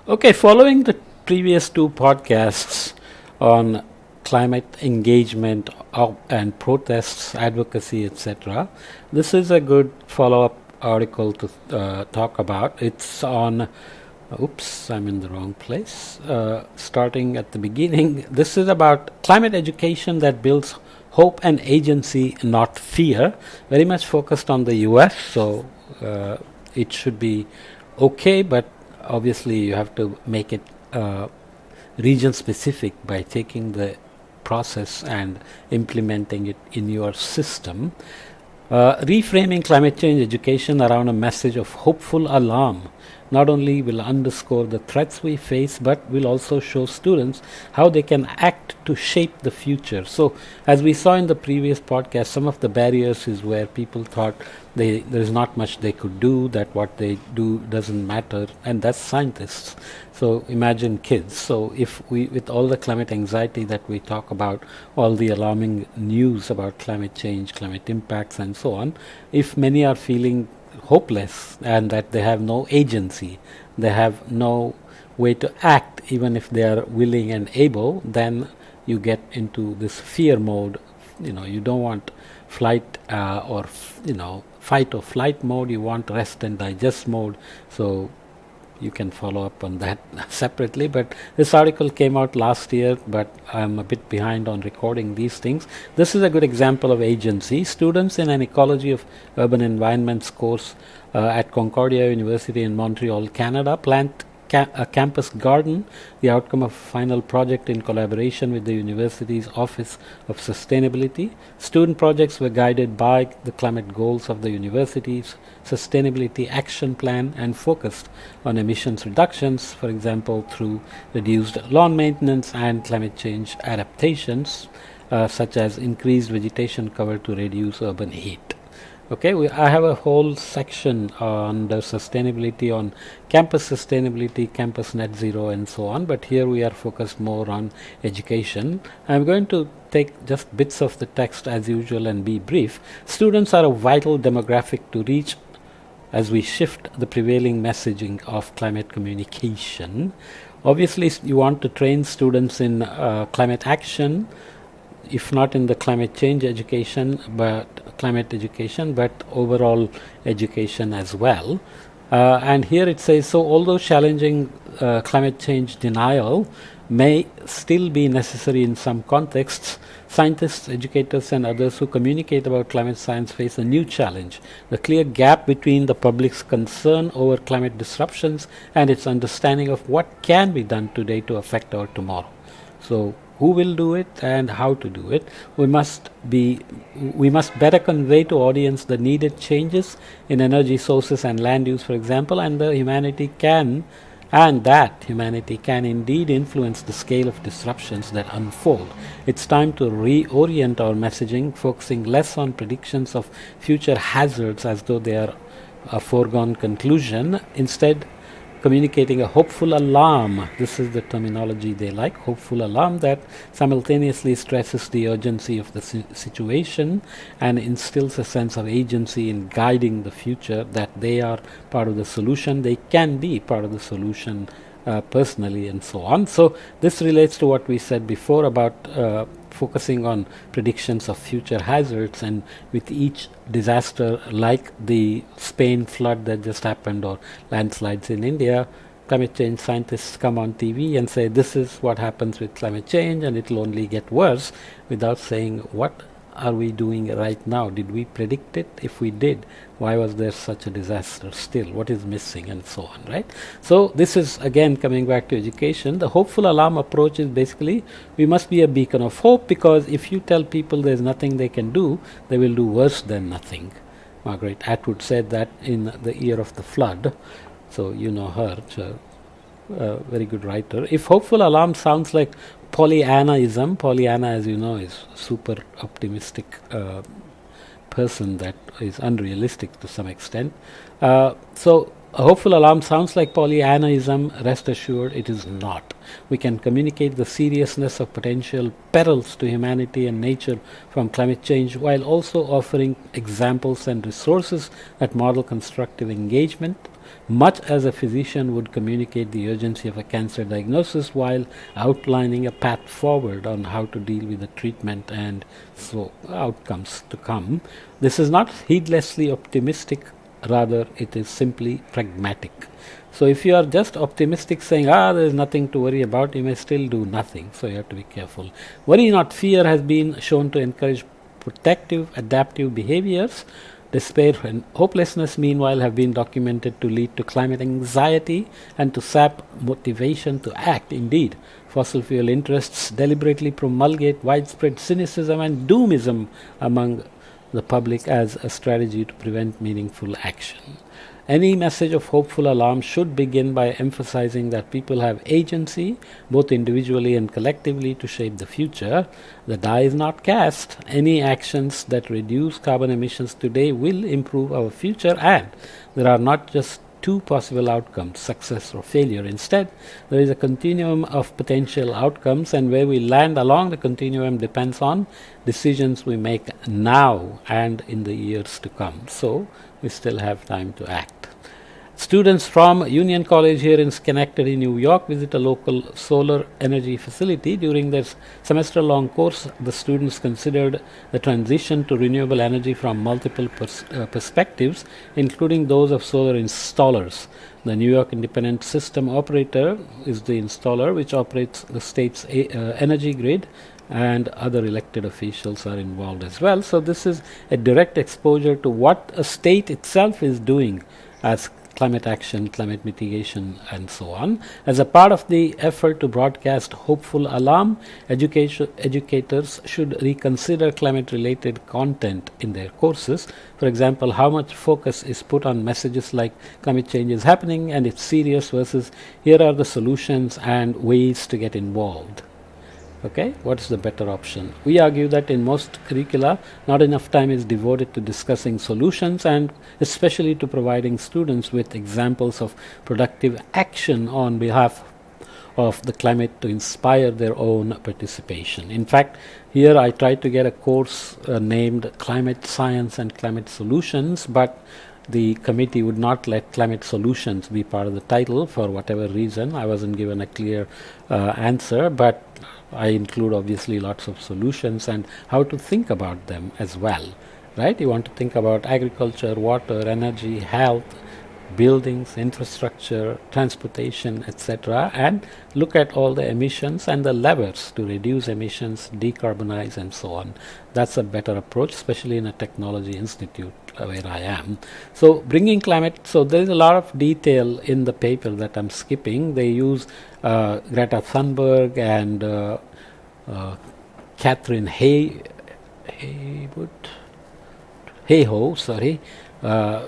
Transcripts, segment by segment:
Okay, following the previous two podcasts on climate engagement and protests, advocacy, etc., this is a good follow up article to talk about. It's on, oops, I'm in the wrong place. Starting at the beginning, this is about climate education that builds hope and agency, not fear. Very much focused on the US, so it should be okay, but obviously you have to make it region specific by taking the process and implementing it in your system. Reframing climate change education around a message of hopeful alarm not only will underscore the threats we face, but will also show students how they can act to shape the future. So, as we saw in the previous podcast, some of the barriers is where people thought there is not much they could do, that what they do doesn't matter, and that's scientists. So imagine kids. So if we, with all the climate anxiety that we talk about, all the alarming news about climate change, climate impacts, and so on, if many are feeling hopeless and that they have no agency, they have no way to act, even if they are willing and able, then you get into this fear mode. You don't want flight or fight or flight mode. You want rest and digest mode. So you can follow up on that separately, but this article came out last year, but I'm a bit behind on recording these things. This is a good example of agency. Students in an ecology of urban environments course at Concordia University in Montreal, Canada, plant a campus garden, the outcome of a final project in collaboration with the university's Office of Sustainability. Student projects were guided by the climate goals of the university's Sustainability Action Plan and focused on emissions reductions, for example, through reduced lawn maintenance and climate change adaptations, such as increased vegetation cover to reduce urban heat. Okay, I have a whole section on the sustainability, on campus sustainability, campus net zero, and so on, but here we are focused more on education. I'm going to take just bits of the text as usual and be brief. Students are a vital demographic to reach as we shift the prevailing messaging of climate communication. Obviously, you want to train students in climate action, if not in the climate change education, but climate education, but overall education as well. And here it says, so although challenging climate change denial may still be necessary in some contexts, scientists, educators, and others who communicate about climate science face a new challenge: the clear gap between the public's concern over climate disruptions and its understanding of what can be done today to affect our tomorrow. So who will do it and how to do it? We must better convey to audience the needed changes in energy sources and land use, for example, and that humanity can indeed influence the scale of disruptions that unfold. It's time to reorient our messaging, focusing less on predictions of future hazards as though they are a foregone conclusion. Instead, communicating a hopeful alarm. This is the terminology they like, hopeful alarm, that simultaneously stresses the urgency of the situation and instills a sense of agency in guiding the future, that they are part of the solution, they can be part of the solution personally, and so on. So this relates to what we said before about focusing on predictions of future hazards, and with each disaster like the Spain flood that just happened or landslides in India, climate change scientists come on TV and say this is what happens with climate change and it will only get worse, without saying what are we doing right now? Did we predict it? If we did, why was there such a disaster still? What is missing? And so on, right? So this is again coming back to education. The hopeful alarm approach is basically we must be a beacon of hope, because if you tell people there's nothing they can do, they will do worse than nothing. Margaret Atwood said that in The Year of the Flood. So you know her. Very good writer. If hopeful alarm sounds like Pollyannaism, Pollyanna, as you know, is super optimistic person that is unrealistic to some extent. So a hopeful alarm sounds like Pollyannaism. Rest assured, it is not. We can communicate the seriousness of potential perils to humanity and nature from climate change, while also offering examples and resources that model constructive engagement. much as a physician would communicate the urgency of a cancer diagnosis while outlining a path forward on how to deal with the treatment and so outcomes to come. This is not heedlessly optimistic, rather it is simply pragmatic. So if you are just optimistic, saying, there is nothing to worry about, you may still do nothing. So you have to be careful. Worry, not fear, has been shown to encourage protective, adaptive behaviors. Despair and hopelessness, meanwhile, have been documented to lead to climate anxiety and to sap motivation to act. Indeed, fossil fuel interests deliberately promulgate widespread cynicism and doomism among the public as a strategy to prevent meaningful action. Any message of hopeful alarm should begin by emphasizing that people have agency, both individually and collectively, to shape the future. The die is not cast. Any actions that reduce carbon emissions today will improve our future, and there are not just two possible outcomes, success or failure. Instead, there is a continuum of potential outcomes, and where we land along the continuum depends on decisions we make now and in the years to come. So, we still have time to act. Students from Union College here in Schenectady, New York, visit a local solar energy facility. During their semester-long course, the students considered the transition to renewable energy from multiple perspectives, including those of solar installers. The New York Independent System Operator is the installer, which operates the state's energy grid, and other elected officials are involved as well. So this is a direct exposure to what a state itself is doing as climate action, climate mitigation, and so on. As a part of the effort to broadcast hopeful alarm, educators should reconsider climate-related content in their courses. For example, how much focus is put on messages like climate change is happening and it's serious versus here are the solutions and ways to get involved. Okay, what is the better option? We argue that in most curricula, not enough time is devoted to discussing solutions and especially to providing students with examples of productive action on behalf of the climate to inspire their own participation. In fact, here I tried to get a course named Climate Science and Climate Solutions, but the committee would not let climate solutions be part of the title for whatever reason. I wasn't given a clear answer, but I include obviously lots of solutions and how to think about them as well, right? You want to think about agriculture, water, energy, health, buildings, infrastructure, transportation, etc., and look at all the emissions and the levers to reduce emissions, decarbonize, and so on. That's a better approach, especially in a technology institute where I am. So bringing climate, so there is a lot of detail in the paper that I'm skipping. They use Greta Thunberg and Catherine Hayhoe,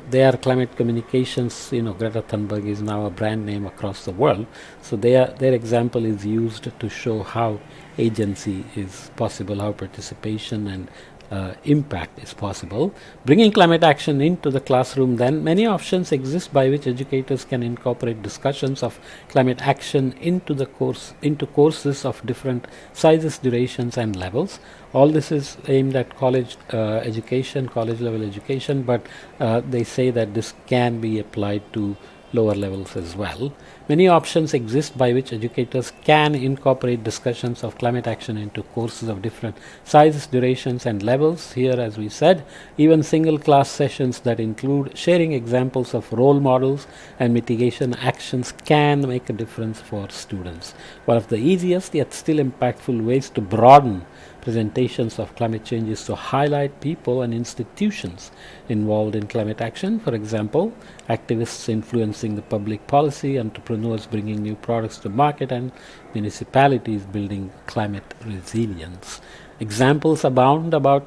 they are climate communications. Greta Thunberg is now a brand name across the world. So their example is used to show how agency is possible, how participation and impact is possible. Bringing climate action into the classroom, then, many options exist by which educators can incorporate discussions of climate action into courses of different sizes, durations, and levels. All this is aimed at college level education, but they say that this can be applied to lower levels as well. Many options exist by which educators can incorporate discussions of climate action into courses of different sizes, durations, and levels. Here, as we said, even single class sessions that include sharing examples of role models and mitigation actions can make a difference for students. One of the easiest yet still impactful ways to broaden presentations of climate change is to highlight people and institutions involved in climate action. For example, activists influencing the public policy, entrepreneurs bringing new products to market, and municipalities building climate resilience. Examples abound about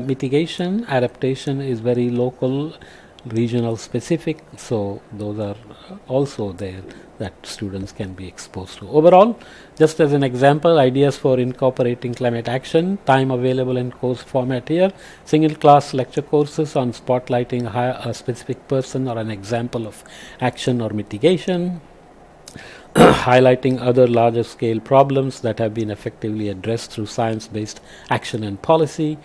mitigation. Adaptation is very local, regional specific, so those are also there that students can be exposed to. Overall, just as an example, ideas for incorporating climate action, time available in course format here, single class lecture courses on spotlighting a specific person or an example of action or mitigation, highlighting other larger scale problems that have been effectively addressed through science-based action and policy,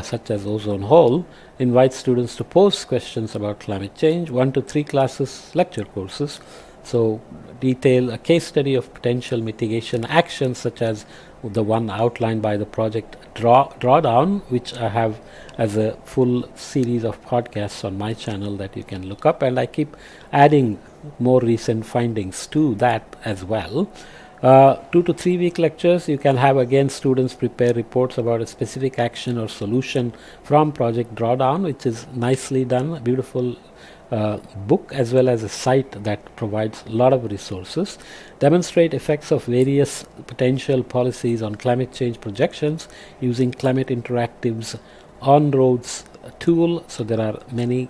such as ozone hole, invite students to pose questions about climate change. 1 to 3 classes, lecture courses. So detail a case study of potential mitigation actions, such as the one outlined by the project Drawdown, which I have as a full series of podcasts on my channel that you can look up, and I keep adding more recent findings to that as well. 2 to 3 week lectures, you can have again students prepare reports about a specific action or solution from Project Drawdown, which is nicely done, a beautiful book, as well as a site that provides a lot of resources. Demonstrate effects of various potential policies on climate change projections using Climate Interactive's On-Roads tool. So there are many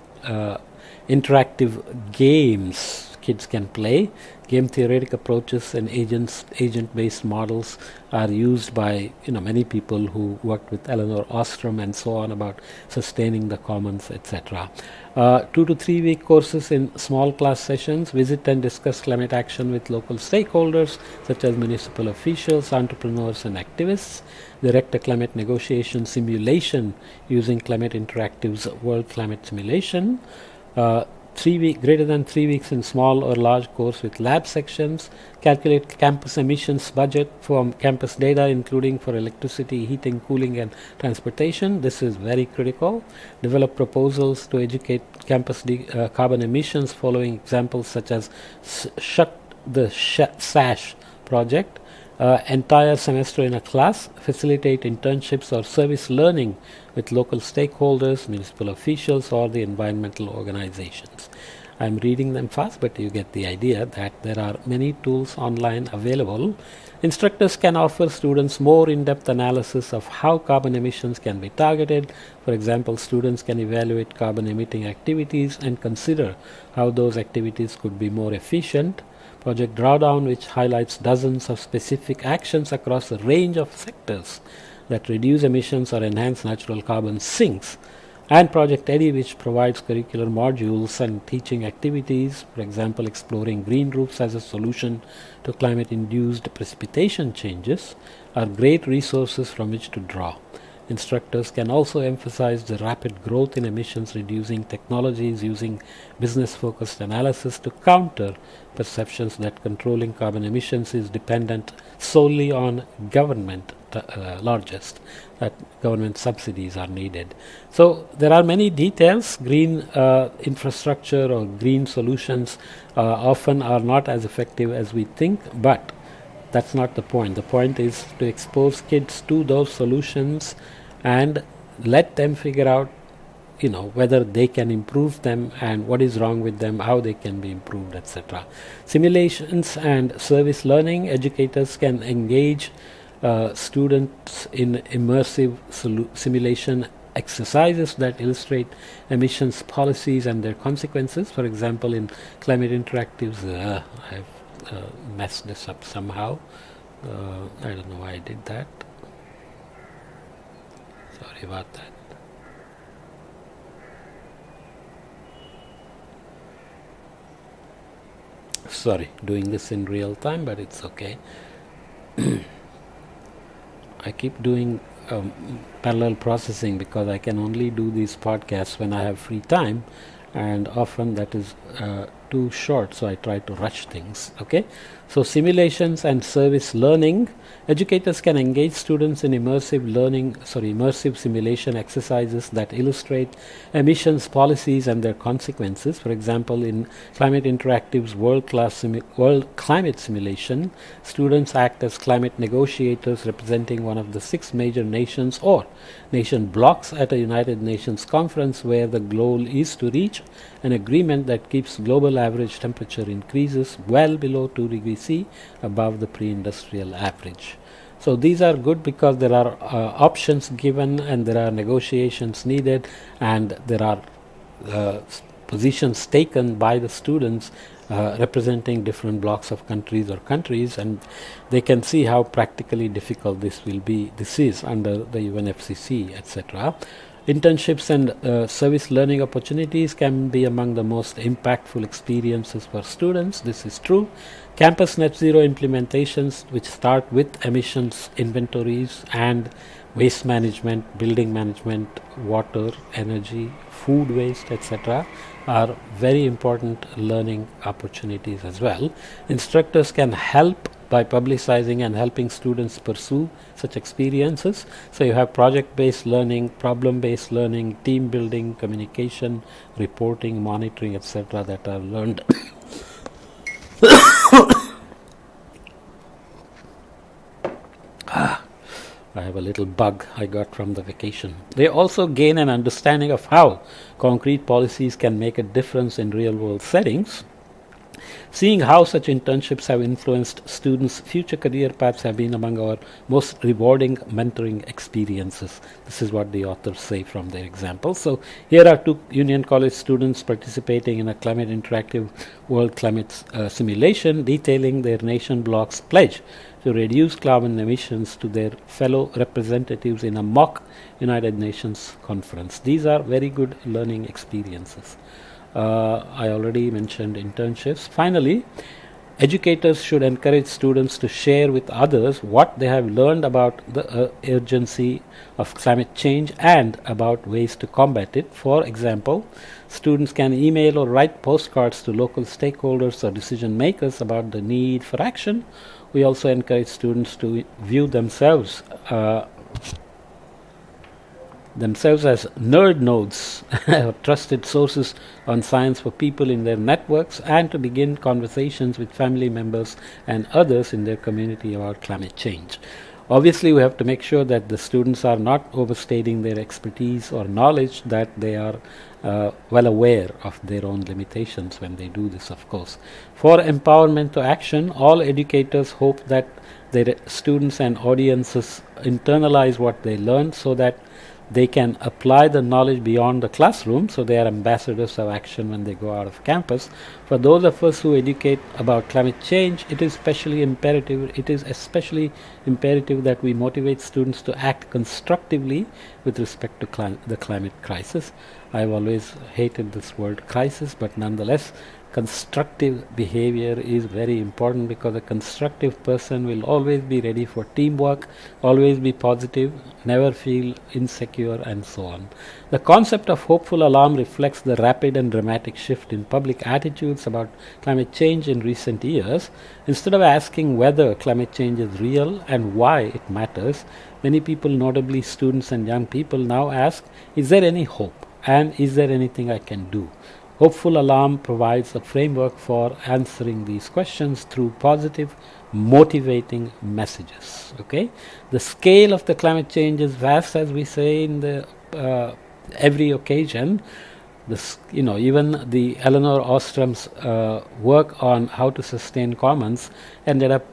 interactive games kids can play. Game theoretic approaches and agent-based models are used by many people who worked with Elinor Ostrom and so on about sustaining the commons, etc. 2 to 3 week courses in small class sessions. Visit and discuss climate action with local stakeholders such as municipal officials, entrepreneurs and activists. Direct a climate negotiation simulation using Climate Interactive's World Climate Simulation. Greater than 3 weeks in small or large course with lab sections. Calculate campus emissions budget from campus data, including for electricity, heating, cooling and transportation. This is very critical. Develop proposals to educate campus carbon emissions following examples such as Shut the Sash project. Entire semester in a class. Facilitate internships or service learning with local stakeholders, municipal officials or the environmental organizations. I'm reading them fast, but you get the idea that there are many tools online available. Instructors can offer students more in-depth analysis of how carbon emissions can be targeted. For example, students can evaluate carbon emitting activities and consider how those activities could be more efficient. Project Drawdown, which highlights dozens of specific actions across a range of sectors that reduce emissions or enhance natural carbon sinks. And Project EDDI, which provides curricular modules and teaching activities, for example, exploring green roofs as a solution to climate-induced precipitation changes, are great resources from which to draw. Instructors can also emphasize the rapid growth in emissions reducing technologies using business-focused analysis to counter perceptions that controlling carbon emissions is dependent solely on government largest, that government subsidies are needed. So there are many details. Green infrastructure or green solutions often are not as effective as we think, but that's not the point. The point is to expose kids to those solutions and let them figure out whether they can improve them and what is wrong with them, how they can be improved, etc. Simulations and service learning. Educators can engage students in immersive simulation exercises that illustrate emissions policies and their consequences. For example, in Climate Interactive's I've messed this up somehow. I don't know why I did that. Sorry about that. Sorry, doing this in real time, but it's okay. I keep doing parallel processing because I can only do these podcasts when I have free time, and often that is too short, so I try to rush things. Okay, so simulations and service learning. Educators can engage students in immersive simulation exercises that illustrate emissions policies and their consequences. For example, in Climate Interactive's World Climate Simulation, students act as climate negotiators representing one of the 6 major nations or nation blocks at a United Nations conference, where the goal is to reach an agreement that keeps global average temperature increases well below 2 degrees C above the pre-industrial average. So these are good because there are options given and there are negotiations needed, and there are positions taken by the students representing different blocks of countries, and they can see how practically difficult this is under the UNFCCC, etc. Internships and service learning opportunities can be among the most impactful experiences for students. This is true. Campus net zero implementations, which start with emissions inventories and waste management, building management, water, energy, food waste, etc., are very important learning opportunities as well. Instructors can help by publicizing and helping students pursue such experiences. So you have project-based learning, problem-based learning, team building, communication, reporting, monitoring, etc., that are learned. I have a little bug I got from the vacation. They also gain an understanding of how concrete policies can make a difference in real-world settings. Seeing how such internships have influenced students' future career paths have been among our most rewarding mentoring experiences. This is what the authors say from their example. So here are two Union College students participating in a climate interactive world climate simulation, detailing their nation block's pledge to reduce carbon emissions to their fellow representatives in a mock United Nations conference. These are very good learning experiences. I already mentioned internships. Finally, educators should encourage students to share with others what they have learned about the urgency of climate change and about ways to combat it. For example, students can email or write postcards to local stakeholders or decision makers about the need for action. We also encourage students to view themselves as nerd nodes, trusted sources on science for people in their networks, and to begin conversations with family members and others in their community about climate change. Obviously, we have to make sure that the students are not overstating their expertise or knowledge, that they are well aware of their own limitations when they do this, of course. For empowerment to action, all educators hope that their students and audiences internalize what they learn so that they can apply the knowledge beyond the classroom, so they are ambassadors of action when they go out of campus. For those of us who educate about climate change, it is especially imperative that we motivate students to act constructively with respect to the climate crisis. I've always hated this word crisis, but nonetheless, constructive behavior is very important, because a constructive person will always be ready for teamwork, always be positive, never feel insecure, and so on. The concept of hopeful alarm reflects the rapid and dramatic shift in public attitudes about climate change in recent years. Instead of asking whether climate change is real and why it matters, many people, notably students and young people, now ask, is there any hope, and is there anything I can do? Hopeful Alarm provides a framework for answering these questions through positive, motivating messages. Okay, the scale of the climate change is vast, as we say in the every occasion. Even the Elinor Ostrom's work on how to sustain commons ended up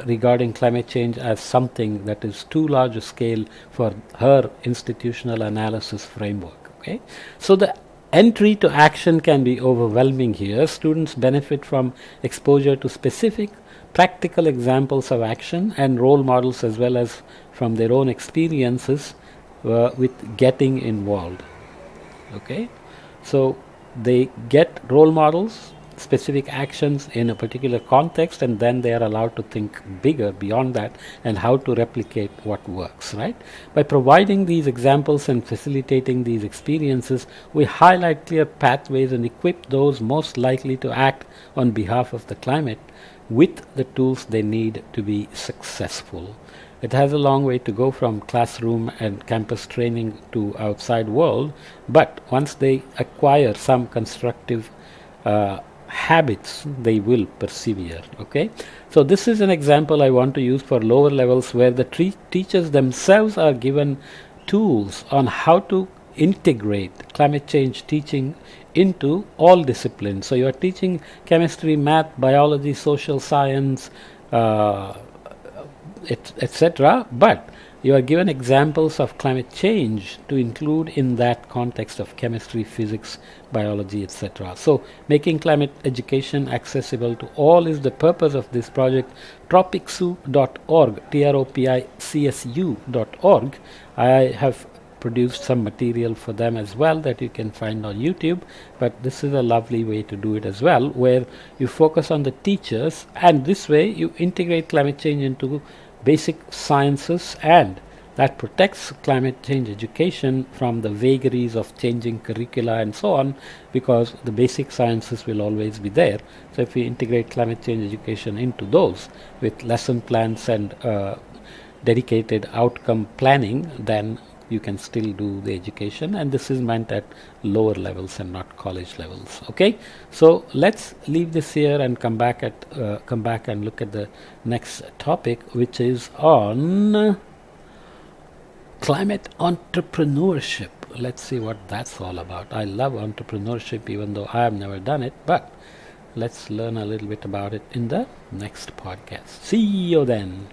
regarding climate change as something that is too large a scale for her institutional analysis framework. Okay, so the entry to action can be overwhelming here. Students benefit from exposure to specific practical examples of action and role models, as well as from their own experiences with getting involved. Okay, so they get role models, specific actions in a particular context, and then they are allowed to think bigger beyond that and how to replicate what works, right? By providing these examples and facilitating these experiences, we highlight clear pathways and equip those most likely to act on behalf of the climate with the tools they need to be successful. It has a long way to go from classroom and campus training to outside world, but once they acquire some constructive habits, they will persevere. Okay, so this is an example I want to use for lower levels, where the teachers themselves are given tools on how to integrate climate change teaching into all disciplines. So you are teaching chemistry, math, biology, social science, etc., but you are given examples of climate change to include in that context of chemistry, physics, biology, etc. So making climate education accessible to all is the purpose of this project. Tropicsu.org, tropicsu.org. I have produced some material for them as well that you can find on YouTube, but this is a lovely way to do it as well, where you focus on the teachers, and this way you integrate climate change into basic sciences and that protects climate change education from the vagaries of changing curricula and so on, because the basic sciences will always be there. So if we integrate climate change education into those with lesson plans and dedicated outcome planning, then you can still do the education, and this is meant at lower levels and not college levels. Okay, so let's leave this here and come back and look at the next topic, which is on climate entrepreneurship. Let's see what that's all about. I love entrepreneurship, even though I have never done it, but let's learn a little bit about it in the next podcast. See you then.